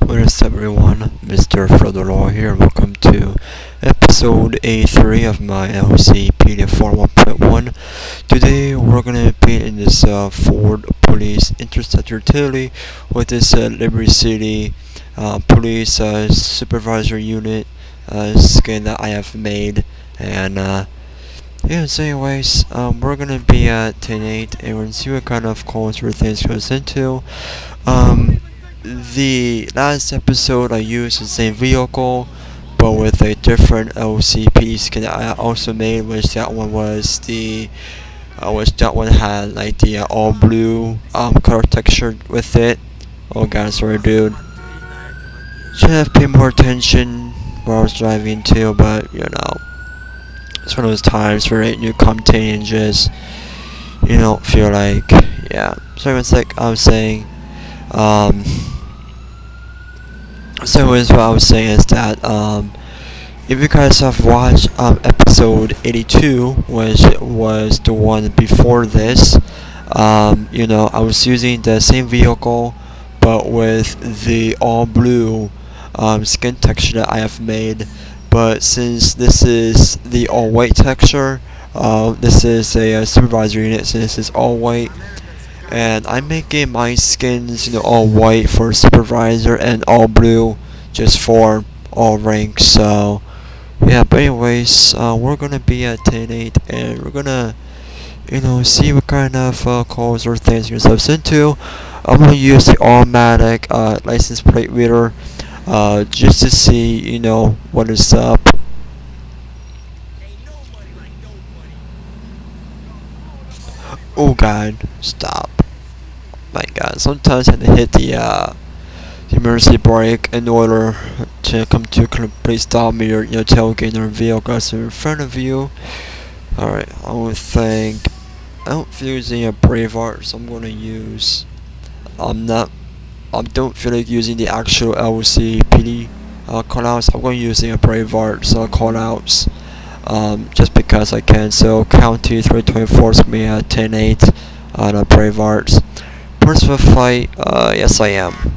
What is up everyone, Mr. Frodolo here, welcome to episode A3 of my LCPDFR 1.1. Today we're gonna be in this Ford Police Interceptor Utility with this Liberty City Police Supervisor unit skin that I have made. And yeah, so anyways, we're gonna be at 10.8 and we're gonna see what kind of calls or things goes into. The last episode I used the same vehicle but with a different LCPD skin that I also made, which that one was had like the all blue color texture with it. Oh god, sorry dude. Should have paid more attention while I was driving too, but you know, it's one of those times where you come and just feel like, yeah. So it's like I was saying, so what I was saying is that if you guys have watched episode 82, which was the one before this, I was using the same vehicle but with the all blue skin texture that I have made. But since this is the all white texture, this is a supervisor unit, so this is all white. And I'm making my skins all white for supervisor and all blue just for all ranks. So yeah, but anyways, we're gonna be at 10.8 and we're gonna see what kind of calls or things yourselves into. I'm gonna use the automatic license plate reader just to see what is up. Oh god, stop. My god, sometimes I have to hit the emergency brake in order to come to a complete stop when your tailgate or vehicle is in front of you. Alright, I don't feel using a Braveheart, so I'm gonna use I don't feel like using the actual LCPD callouts. I'm going to using a Braveheart callouts just because I can. So County 324 is going to be at 10.8 on a Bravehearts. Personal fight, yes I am.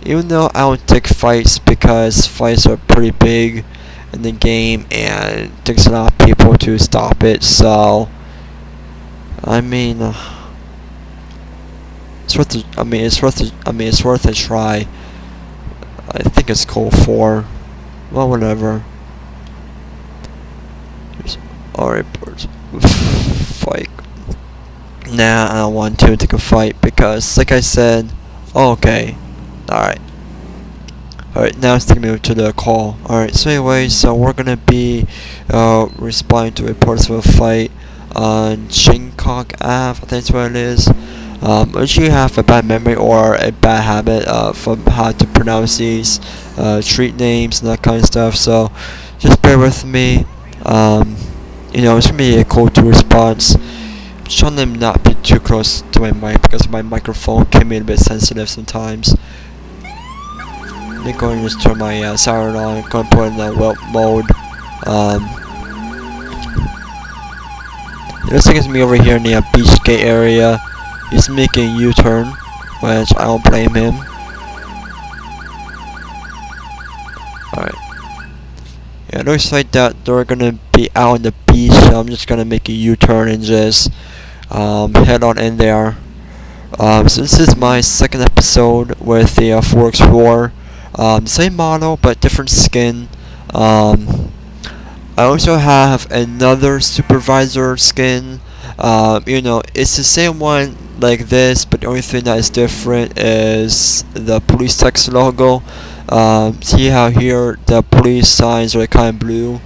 Even though I don't take fights because fights are pretty big in the game and it takes a lot of people to stop it. So I mean, it's worth a try. I think it's code 4. Well, whatever. Alright, fight. Nah, I don't want to take a fight because, like I said, okay. Alright. Alright, now it's taking me to the call. Alright, so anyways, so we're gonna be responding to reports of a fight on Shincock Ave, I think that's what it is. If you have a bad memory or a bad habit from how to pronounce these street names and that kind of stuff, so just bear with me. It's gonna be a call to response. I'm trying to not be too close to my mic because my microphone can be a bit sensitive sometimes. I'm going to just turn my siren on. I'm going to put it in the whelp mode. It looks like it's me over here in the Beachgate area. He's making a U-turn, which I don't blame him. Alright. Yeah, it looks like that they're gonna be out on the beach, so I'm just gonna make a U-turn and just head on in there. So this is my second episode with the Ford Explorer. Same model, but different skin. I also have another supervisor skin. It's the same one like this, but the only thing that is different is the police text logo. See how here the police signs are kind of blue,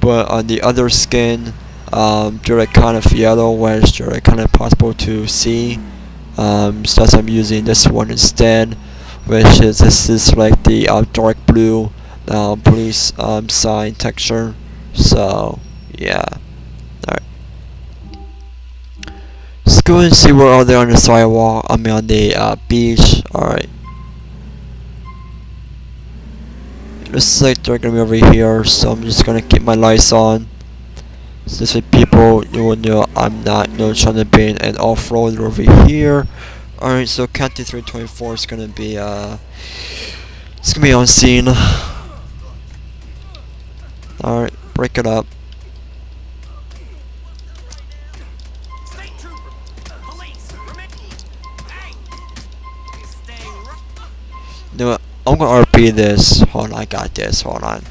but on the other skin they're like kind of yellow, which they're like kind of impossible to see. So I'm using this one instead, which is this is like the dark blue police sign texture. So yeah. Alright. Let's go and see where are they on the sidewalk. I mean on the beach. Alright. Looks like they're gonna be over here, so I'm just gonna keep my lights on. So this way people will know I'm not trying to be an off-roader over here. Alright, so counting 324 is gonna be it's gonna be on scene. Alright, break it up. You know what? I'm gonna RP this. Hold on, I got this. Hold on.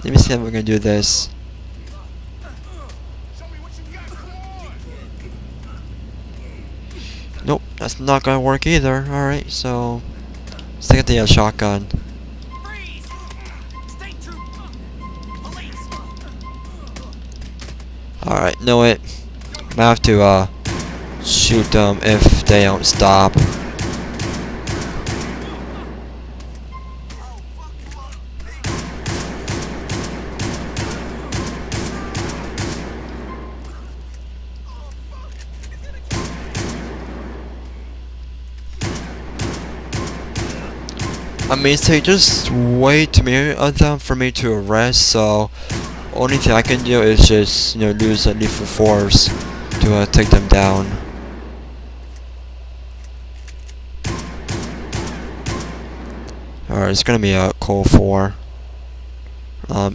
Let me see how we're gonna do this. Nope, that's not gonna work either. Alright, so let's take the shotgun. Alright, know it. I have to shoot them if they don't stop. I mean, it's just way too many of them for me to arrest, so only thing I can do is just, use a lethal force to take them down. Alright, it's gonna be a Cold 4.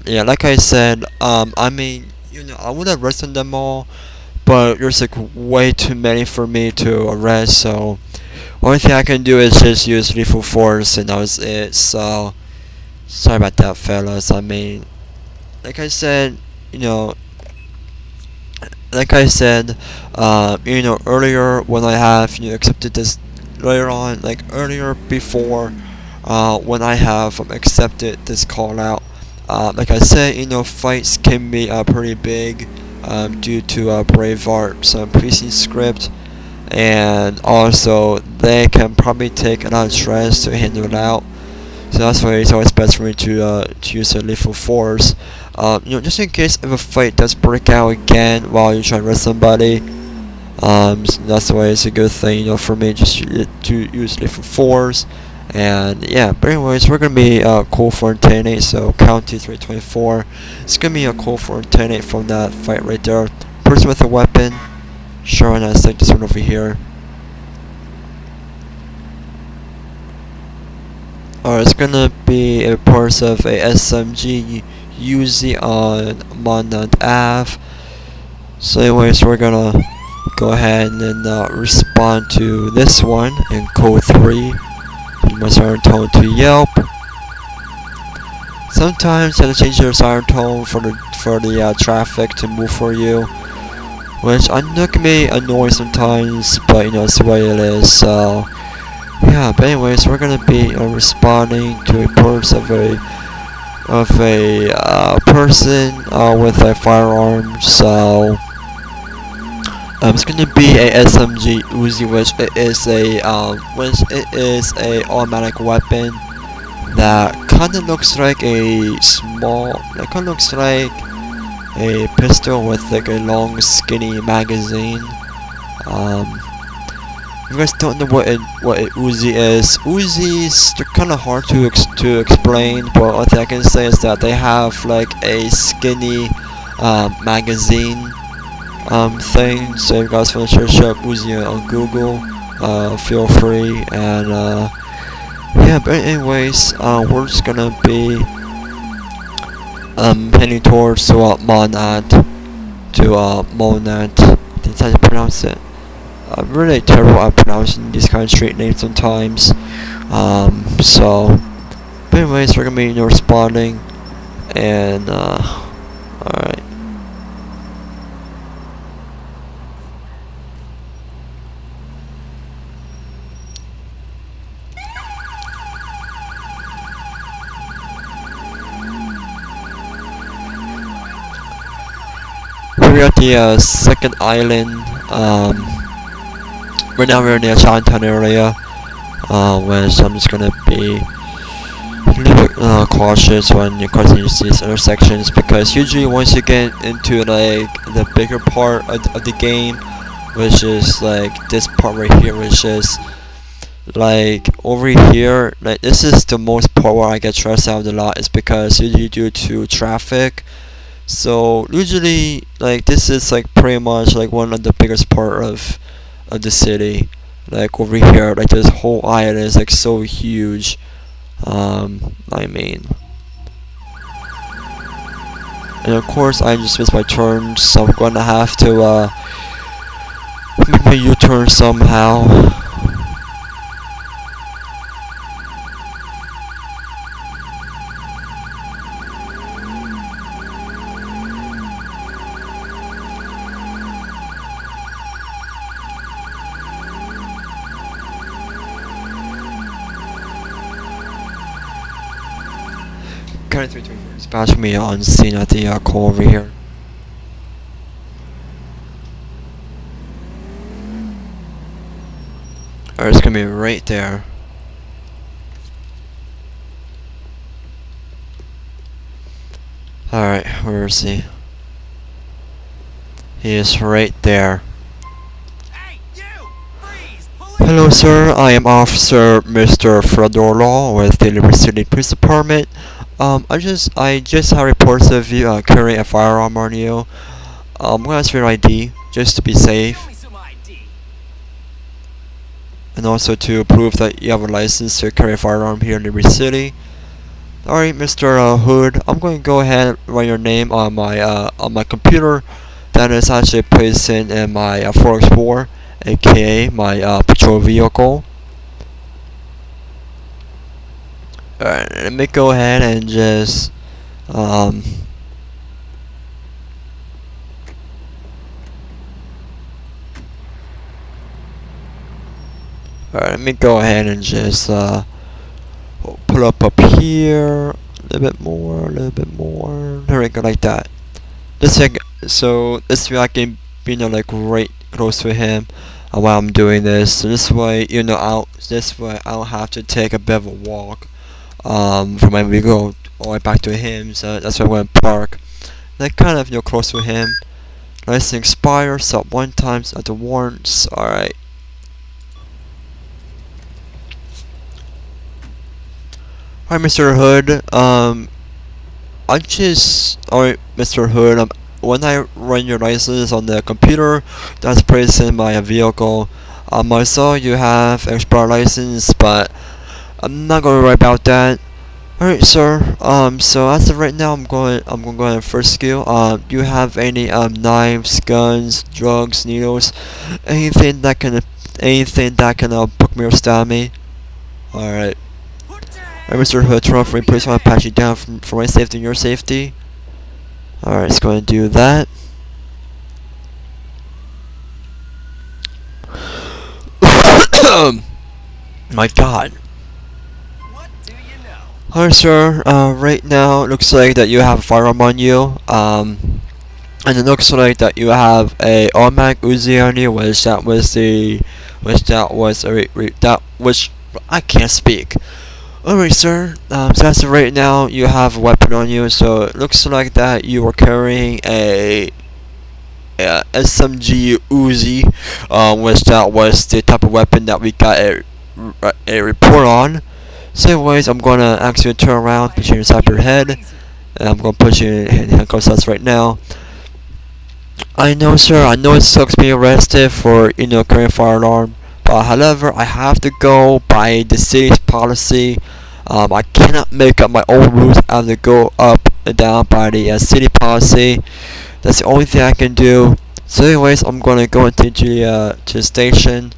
Yeah, like I said, I mean, I would have arrested them all, but there's like way too many for me to arrest, so only thing I can do is just use lethal force, and that was it. So sorry about that, fellas. I mean, like I said, earlier when I have accepted this, later on, like earlier before, when I have accepted this call out, like I said, fights can be pretty big, due to Braveheart, some PC script. And also they can probably take a lot of stress to handle it out, so that's why it's always best for me to use a lethal force, just in case if a fight does break out again while you're trying to arrest somebody. So that's why it's a good thing, for me just to use lethal force. And yeah, but anyways, we're gonna be Cold 4 and 10-8, so count to 324. It's gonna be a Cold 4 and 10-8 from that fight right there. Person with a weapon. Sure, and let's take this one over here. Alright, it's gonna be a part of a SMG Uzi on Monad Ave. So anyways, we're gonna go ahead and respond to this one in code 3. My siren tone to Yelp. Sometimes you have to change your siren tone for the traffic to move for you, which I know can be annoying sometimes, but it's the way it is. So yeah, but anyways, we're gonna be responding to reports of a person with a firearm. So it's gonna be a SMG Uzi, which is a automatic weapon that kind of looks like a pistol with like a long skinny magazine. If you guys don't know what a Uzi is, Uzis, they're kind of hard to explain, but one thing I can say is that they have like a skinny magazine thing. So if you guys want to search up Uzi on Google, feel free. And yeah, but anyways, we're just gonna be heading towards Monad, Monad. I think that's how you pronounce it. I'm really terrible at pronouncing these kind of street names sometimes. So, but anyways, we're gonna be responding, and alright. We're at the second island. Right now we're in the Chinatown area, which I'm just gonna be a little bit cautious when you're crossing these intersections, because usually once you get into like the bigger part of the game, which is like this part right here, which is like over here, like this is the most part where I get stressed out a lot, is because usually due to traffic. So usually like this is like pretty much like one of the biggest part of of the city. Like over here, like this whole island is like so huge. I mean, and of course I just missed my turn, so I'm gonna have to make my U-turn somehow. Kind of 3 dispatch me on scene at the call over here. Alright, it's gonna be right there. Alright, where is he? He is right there. Hey, you! Freeze! Police! Hello, sir. I am Officer Mr. Fredorlaw with the Liberty City Police Department. I just have reports of you carrying a firearm on you. I'm gonna ask for your ID just to be safe, Show me some ID. and also to prove that you have a license to carry a firearm here in Liberty City. Alright, Mr. Hood, I'm going to go ahead and write your name on my computer. That is actually placed in my 4x4, aka my patrol vehicle. Alright, let me go ahead and just alright, let me go ahead and just pull up here a little bit more. There we go, like that. This way I can be like right close to him while I'm doing this. So this way, I don't have to take a bit of a walk from my vehicle all the way back to him. So that's why I'm going to park. Like kind of close to him. License expires. Stop 1 time at the warrants. Alright. Hi, Mr. Hood. Alright, Mr. Hood. When I run your license on the computer, that's placed in my vehicle. I saw you have expired license, but I'm not gonna worry about that. Alright, sir. So as of right now, I'm going to go ahead and first skill. Do you have any knives, guns, drugs, needles, anything that can poke me or stab me? Alright. Alright, Mr. Hood, turn off, please want to pat you down for my safety and your safety. Alright, it's going to do that. My God. What do you know? Alright, sir. Right now, it looks like that you have a firearm on you. And it looks like that you have a automatic Uzi on you, which I can't speak. Alright, sir. So as of right now, you have a weapon on you. So it looks like that you are carrying a SMG Uzi, which that was the type of weapon that we got a report on. So anyways, I'm gonna ask you to turn around, put you inside your head, and I'm gonna put you in handcuffs right now. I know, sir. I know it sucks being arrested for carrying a firearm. However, I have to go by the city's policy. I cannot make up my own rules. I have to go up and down by the city policy. That's the only thing I can do. So anyways, I'm going to go into the station.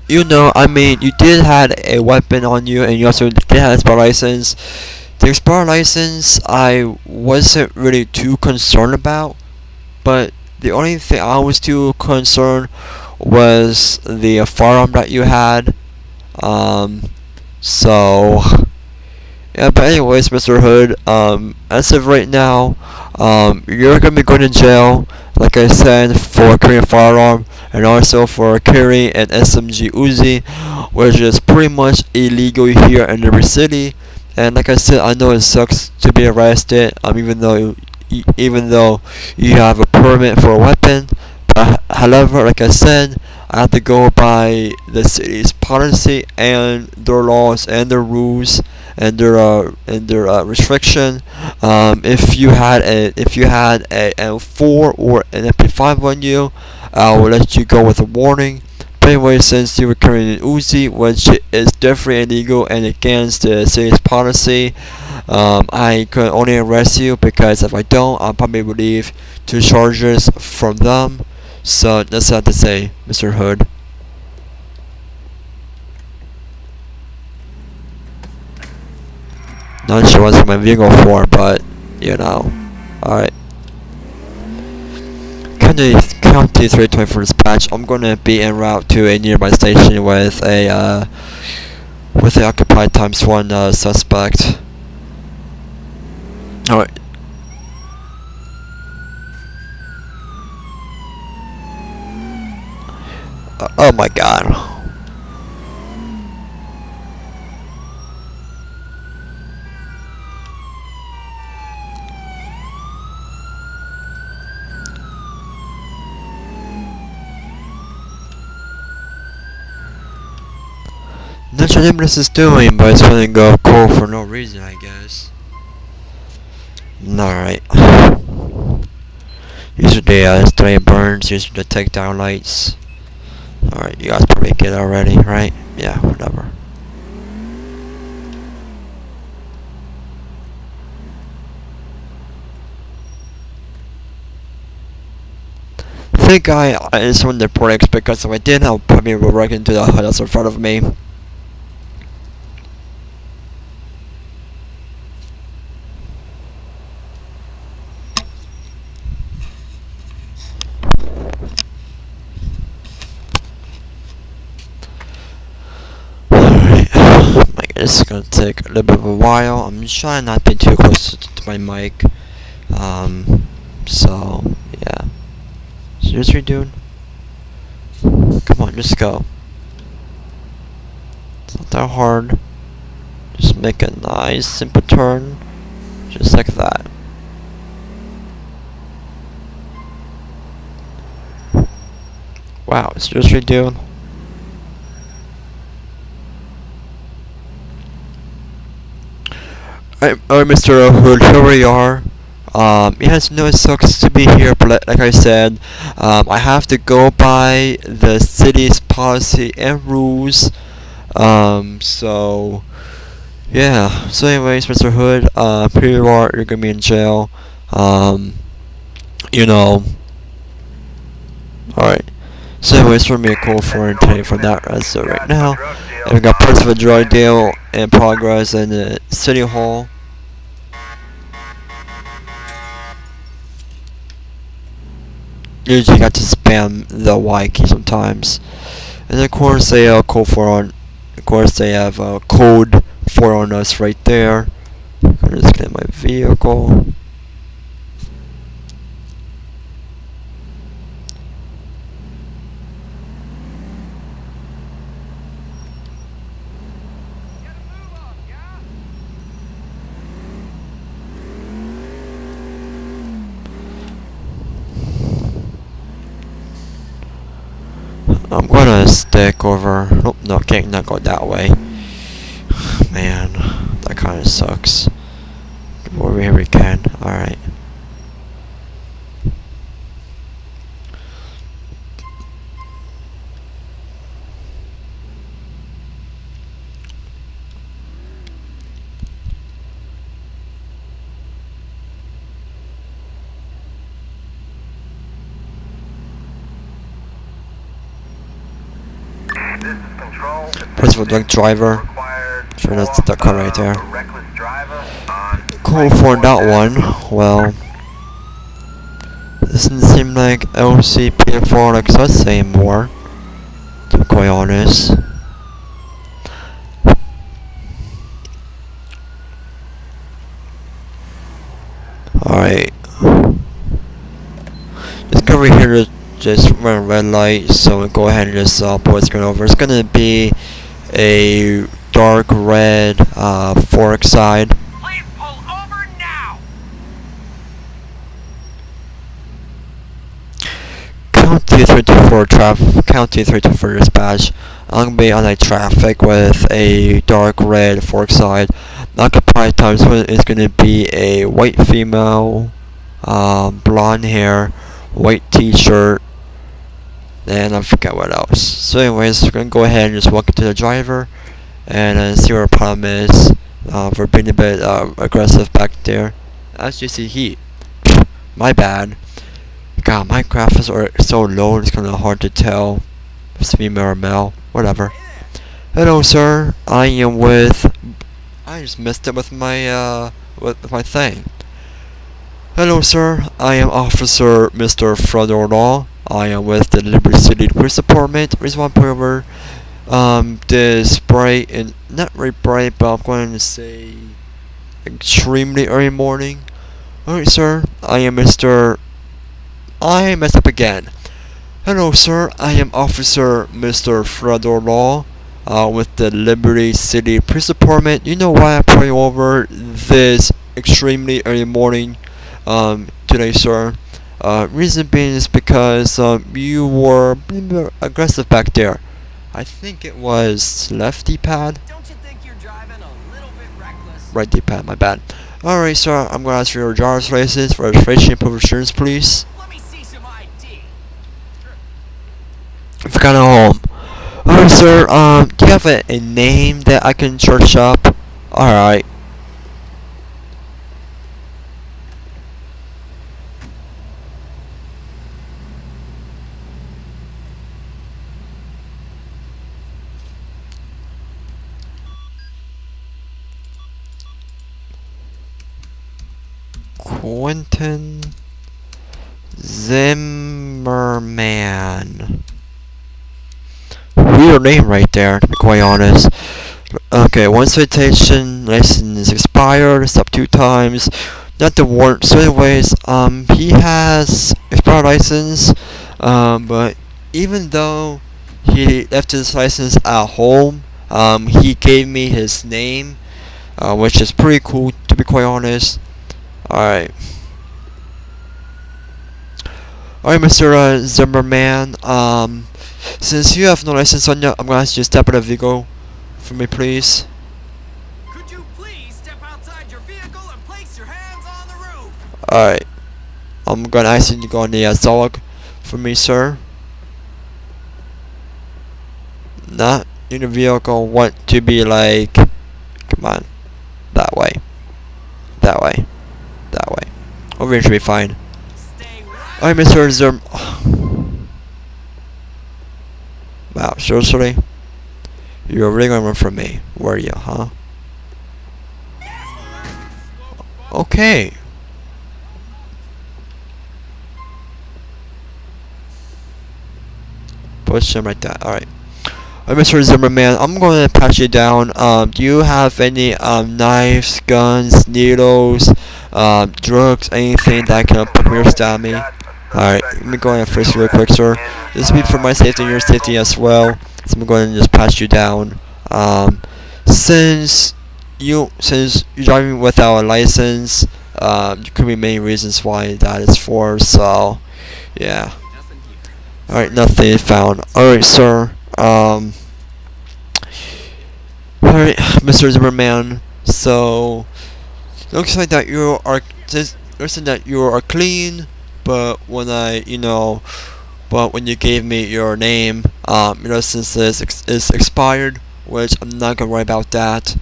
You did have a weapon on you, and you also did have an expired license. The expired license, I wasn't really too concerned about, but the only thing I was too concerned was the firearm that you had. So yeah, but anyways, Mr. Hood, as of right now, you're gonna be going to jail, like I said, for carrying a firearm and also for carrying an SMG Uzi, which is pretty much illegal here in Liberty City. And like I said, I know it sucks to be arrested, even though you have a permit for a weapon. But however, like I said, I have to go by the city's policy and their laws and their rules and their restriction. If you had a M4 or an MP5 on you, I will let you go with a warning. But anyway, since you were carrying an Uzi, which is definitely illegal and against the city's policy, I could only arrest you because if I don't, I'll probably relieve 2 charges from them. So that's all I have to say, Mr. Hood. Not sure what's my vehicle for, but you know. Alright. County 324 dispatch. I'm gonna be en route to a nearby station with a occupied ×1 suspect. Alright. Oh my god. Not sure what this is doing, but it's gonna go cold for no reason, I guess. Alright. These are the stray burns, these are the takedown lights. Alright, you guys probably get it already, right? Yeah, whatever. I think I installed the brakes because if I didn't, I'll probably will wreck into the hood that's in front of me. This is gonna take a little bit of a while. I'm trying not to be too close to my mic. So yeah. Seriously, dude? Come on, just go. It's not that hard. Just make a nice, simple turn. Just like that. Wow, seriously, dude? Alright, Mr. Hood, here we are. Yes, no, it sucks to be here, but like I said, I have to go by the city's policy and rules. So, yeah. So anyways, Mr. Hood, here you are, you're gonna be in jail. You know. Alright. So anyways, we're gonna be a call for today for that as of right now. And we got parts of a drug deal in progress in the city hall. Usually got to spam the Y key sometimes. And of course they code 4 on, of course they have code 4 on us right there. I'm gonna just get my vehicle. I'm gonna stick over. Oh, no, can't not go that way. Man, that kind of sucks. Get over here we can. Alright. Principal drunk driver. Sure, that's the car right there. Call for that one. Well, doesn't seem like LCPDFR likes us saying more, to be quite honest. Alright. Just come over here to just run a red light, so we'll go ahead and just pull this gun over. It's gonna be a dark red fork side. Please pull over now. County 324 dispatch. I'm gonna be on a traffic with a dark red fork side. Occupied times one is gonna be a white female, blonde hair, white t-shirt, and I forget what else. So anyways, we're gonna go ahead and just walk into the driver and see what our problem is. For being a bit aggressive back there. As you see, heat. My bad. God, my graphics are so low, it's kinda hard to tell if it's female or male. Whatever. Hello, sir. I am with. I just messed up with my thing. Hello, sir. I am Officer Mr. Frodo Law. I am with the Liberty City Police Department. Reason why I'm putting over this bright and not very bright, but I'm going to say extremely early morning. Alright, sir. I messed up again. Hello, sir. I am Officer Mr. Frodo Law with the Liberty City Police Department. You know why I'm putting over this extremely early morning today, sir? Reason being is because you were being aggressive back there. I think it was left D-pad. Don't you think you're driving a little bit reckless? Right D-pad, my bad. Alright, sir, I'm gonna ask for your driver's license, registration, and proof of insurance, please. Let me see some ID. If kind of home. Alright, sir, do you have a name that I can search up? Alright. Quentin Zimmerman. Weird name right there, to be quite honest. Okay, one citation, license expired, stopped 2 times, not the warrant. So anyways, he has expired license, but even though he left his license at home, he gave me his name, which is pretty cool, to be quite honest. Alright. Alright, Mr. Zimmerman, since you have no license on you, I'm gonna ask you to step out of the vehicle for me, please. Could you please step outside your vehicle and place your hands on the roof? Alright. I'm gonna ask you to go on the dog for me, sir. Not in the vehicle, want to be like, come on, that way, that way, that way. Over here should be fine. Stay right. Alright, Mr. Zim. Wow, seriously? You're really gonna run from me, were you, huh? Okay. Push him right there. Alright. Mr. Zimmerman, I'm going to pat you down. Do you have any knives, guns, needles, drugs, anything that can put your stab me? Alright, let me go ahead and frisk you real quick, sir. This will be for my safety and your safety as well. So I'm going to just pat you down. Since you're driving without a license, there could be many reasons why that is for. So, yeah. Nothing here. Alright, nothing found. Alright, sir. Alright, Mr. Zimmerman. So, looks like that you are clean, but when when you gave me your name, your license is expired, which I'm not gonna worry about that.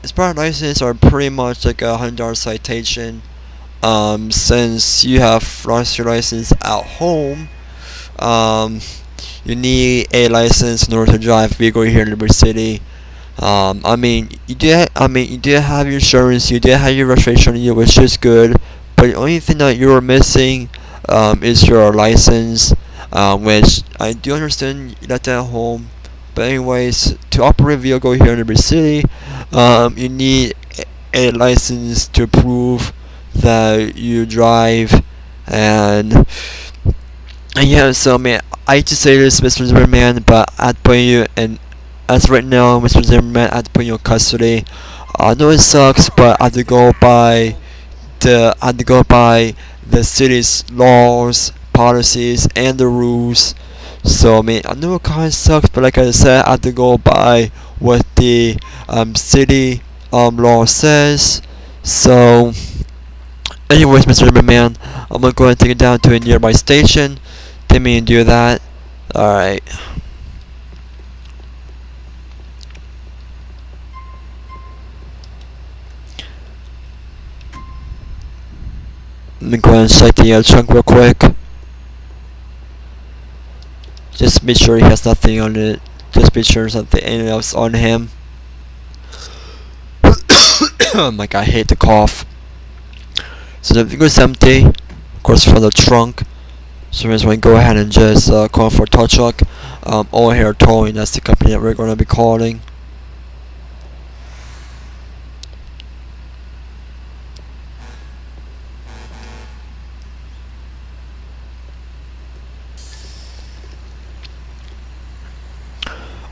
Expired license are pretty much like $100 citation. Since you have lost your license at home, you need a license in order to drive a vehicle here in Liberty City. You did have your insurance, you did have your registration on you, which is good. But the only thing that you are missing is your license, which I do understand you left that at home. But anyways, to operate a vehicle here in Liberty City, you need a license to prove that you drive, and yeah. So man, I hate to say this, Mr. Zimmerman, but I'd put you in. As right now, Mr. Zimmerman, I'd put you in custody. I know it sucks, but I had to go by the city's laws policies and the rules. So I mean, I know it kind of sucks, but like I said, I have to go by what the city law says. So, anyways, Mr. Zimmerman, I'm gonna go ahead and take it down to a nearby station. Didn't mean to do that. All right. Let me go ahead and check the trunk real quick. Just be sure he has nothing on it. Just be sure there's nothing anything else on him. Oh my god, I hate the cough. So the vehicle is empty, of course, for the trunk. So we're just going to go ahead and just call for a tow truck. All Hair Towing, that's the company that we're going to be calling.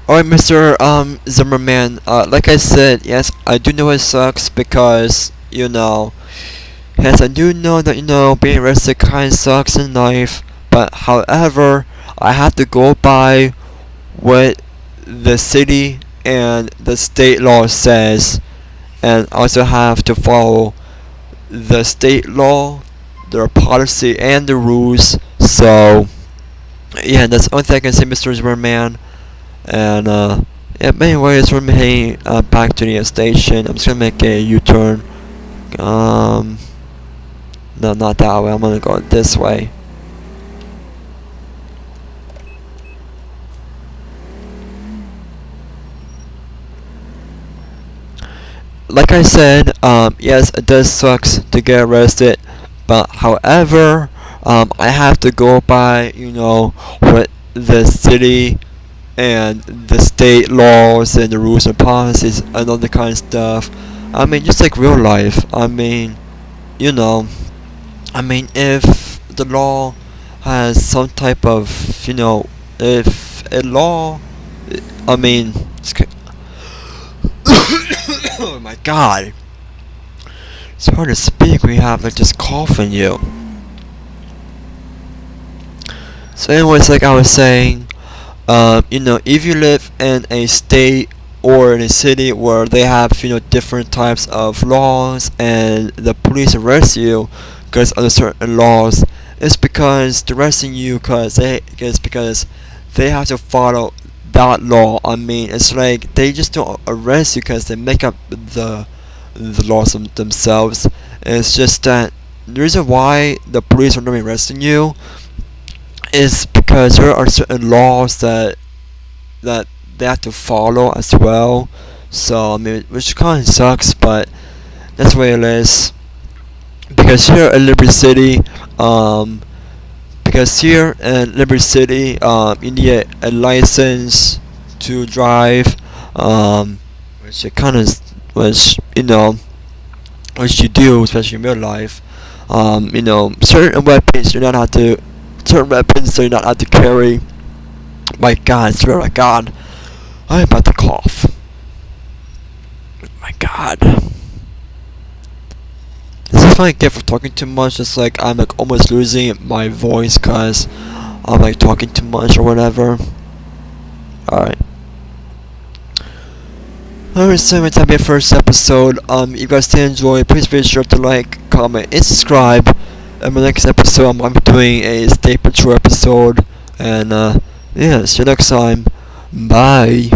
Alright, Mr. Zimmerman, like I said, yes, I do know it sucks because, you know, yes, I do know that, you know, being arrested kinda sucks in life, but however, I have to go by what the city and the state law says, and also have to follow the state law, their policy, and the rules. So, yeah, that's the only thing I can say, Mr. Zimmerman. And yeah, but anyways, we're heading back to the station. I'm just gonna make a U-turn. No, not that way. I'm gonna go this way. Like I said, yes, it does sucks to get arrested, but however, I have to go by, you know, what the city and the state laws and the rules and policies and all the kind of stuff. I mean, just like real life. I mean, you know, I mean, if the law has some type of, you know, if a law, I mean, oh my god, it's hard to speak when you have like just cough in you. So anyways, like I was saying, you know, if you live in a state or in a city where they have, you know, different types of laws and the police arrest you because of certain laws, it's because they're arresting you because they have to follow that law. I mean, it's like they just don't arrest you because they make up the laws themselves. It's just that the reason why the police are not arresting you is because there are certain laws that they have to follow as well. So I mean, which kind of sucks, but that's the way it is. Because here in Liberty City, you need a license to drive, which it kind of, which you know, which you do, especially in real life. You know, certain weapons you're not have to. Certain weapons so you not have to carry. My god, I swear to god, I'm about to cough. My god. This is what I get for talking too much. It's like I'm like almost losing my voice cause I'm like talking too much or whatever. Alright. Alright, so it's time for the first episode. If you guys did enjoy, please be sure to like, comment, and subscribe. In my next episode, I'm going to be doing a State Patrol episode. And, yeah, see you next time. Bye.